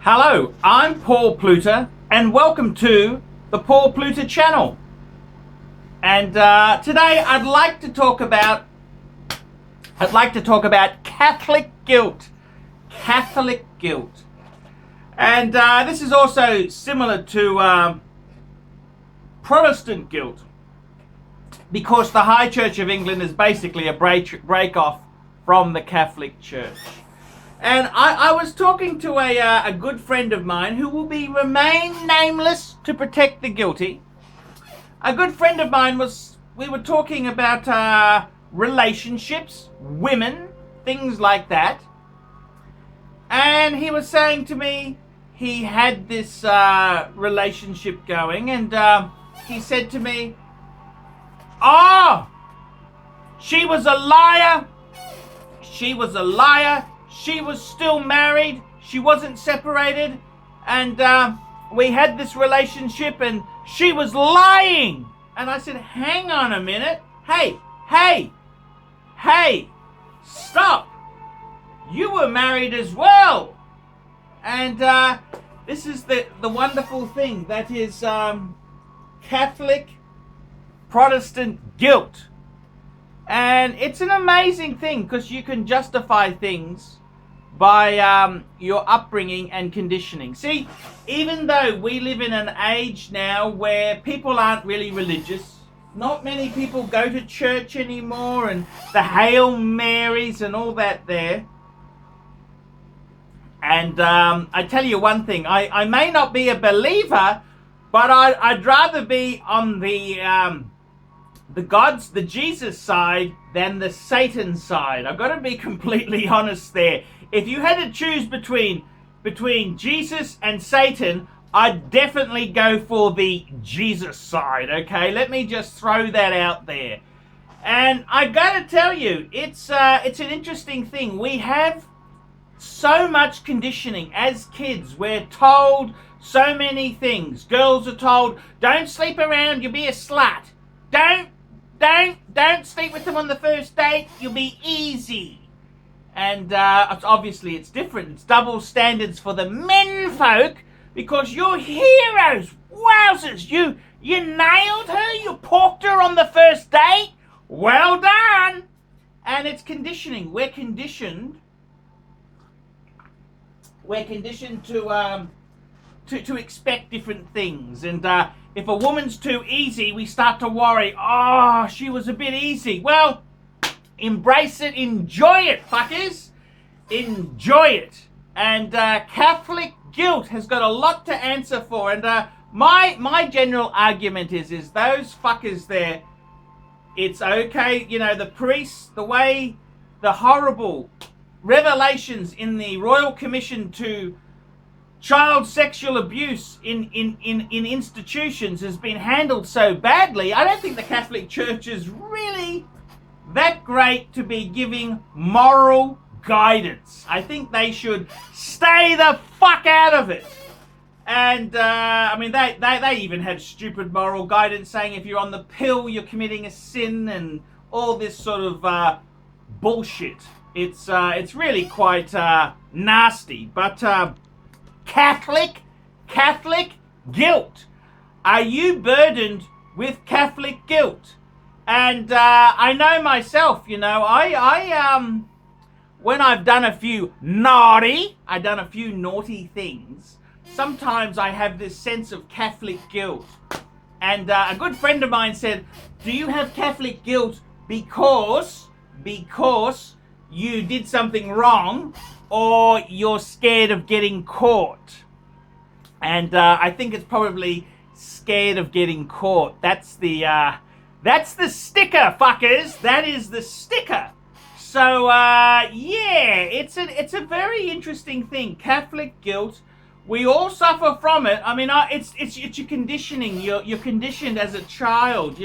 Hello, I'm Paul Pluter, and welcome to the Paul Pluter channel. And today I'd like to talk about Catholic guilt. Catholic guilt, and this is also similar to Protestant guilt, because the High Church of England is basically a break off from the Catholic Church. And I was talking to a good friend of mine who will remain nameless to protect the guilty. A good friend of mine we were talking about relationships, women, things like that. And he was saying to me he had this relationship going, and he said to me, "Oh, she was a liar. She was a liar. She was still married. She wasn't separated. And we had this relationship and she was lying." And I said, "Hang on a minute. Hey, stop. You were married as well." And this is the wonderful thing that is Catholic Protestant guilt. And it's an amazing thing because you can justify things by your upbringing and conditioning. See, even though we live in an age now where people aren't really religious, not many people go to church anymore, and the Hail Marys and all that there. And I tell you one thing, I may not be a believer, but I'd rather be on the Jesus side than the Satan side. I've got to be completely honest there. If you had to choose between Jesus and Satan, I'd definitely go for the Jesus side, okay? Let me just throw that out there. And I got to tell you, it's an interesting thing. We have so much conditioning as kids. We're told so many things. Girls are told, "Don't sleep around, you'll be a slut. Don't sleep with them on the first date, you'll be easy." And obviously it's different. It's double standards for the men folk, because you're heroes. Wowzers, you nailed her, you porked her on the first date. Well done. And it's conditioning. We're conditioned to expect different things. And if a woman's too easy, we start to worry. "Oh, she was a bit easy." Well, embrace it, enjoy it, fuckers. Enjoy it. And Catholic guilt has got a lot to answer for. And my general argument is those fuckers there, it's okay, the priests, the way the horrible revelations in the Royal Commission to child sexual abuse in institutions has been handled so badly. I don't think the Catholic Church is really that great to be giving moral guidance. I think they should stay the fuck out of it. And they even had stupid moral guidance saying if you're on the pill you're committing a sin, and all this sort of bullshit. It's really quite nasty. But Catholic guilt. Are you burdened with Catholic guilt? And I know myself, I when I've done a few naughty things, sometimes I have this sense of Catholic guilt. And a good friend of mine said, "Do you have Catholic guilt because you did something wrong, or you're scared of getting caught?" And I think it's probably scared of getting caught. That's the sticker, fuckers. That is the sticker. So it's a very interesting thing. Catholic guilt. We all suffer from it. I mean, it's your conditioning. You're conditioned as a child.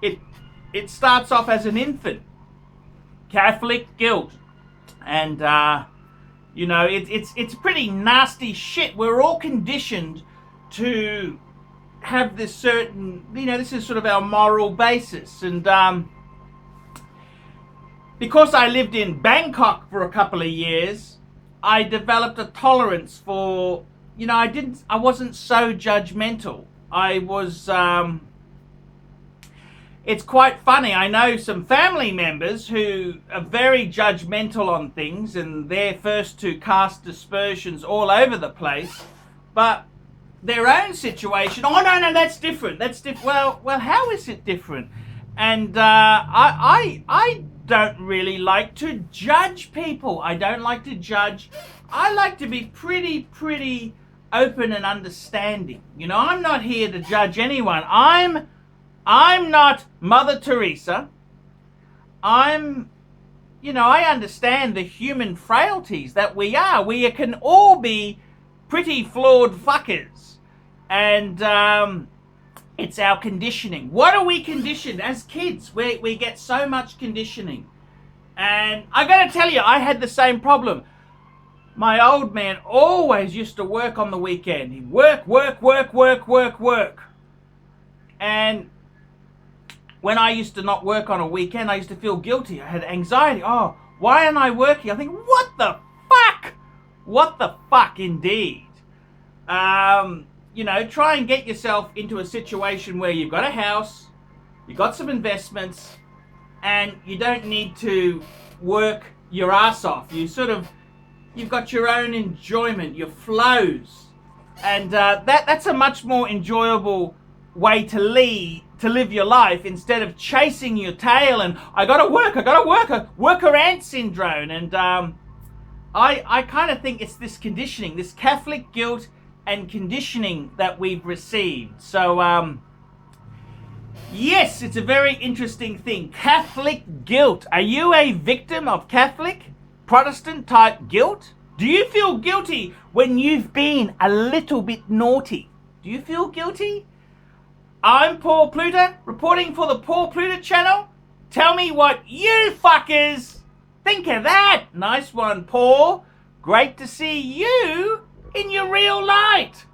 It starts off as an infant. Catholic guilt, and it's pretty nasty shit. We're all conditioned to have this certain, this is sort of our moral basis. And because I lived in Bangkok for a couple of years, I developed a tolerance for, I wasn't so judgmental. It's quite funny. I know some family members who are very judgmental on things and they're first to cast aspersions all over the place, but their own situation, oh no, that's different. That's different. Well, how is it different? And I don't really like to judge people. I don't like to judge. I like to be pretty open and understanding. I'm not here to judge anyone. I'm not Mother Teresa. I understand the human frailties that we are. We can all be pretty flawed fuckers. And it's our conditioning. What are we conditioned as kids? We get so much conditioning. And I gotta tell you, I had the same problem. My old man always used to work on the weekend. He'd work. And when I used to not work on a weekend, I used to feel guilty. I had anxiety. Oh, why aren't I working? I think, what the fuck? What the fuck indeed? Try and get yourself into a situation where you've got a house, you've got some investments, and you don't need to work your ass off. You've got your own enjoyment, your flows. And that's a much more enjoyable way to live your life instead of chasing your tail and I gotta work, worker ant syndrome. And I kind of think it's this conditioning, this Catholic guilt and conditioning that we've received. So yes, it's a very interesting thing. Catholic guilt. Are you a victim of Catholic, Protestant type guilt? Do you feel guilty when you've been a little bit naughty? Do you feel guilty? I'm Paul Pluta, reporting for the Paul Pluta channel. Tell me what you fuckers think of that. Nice one, Paul. Great to see you in your real light.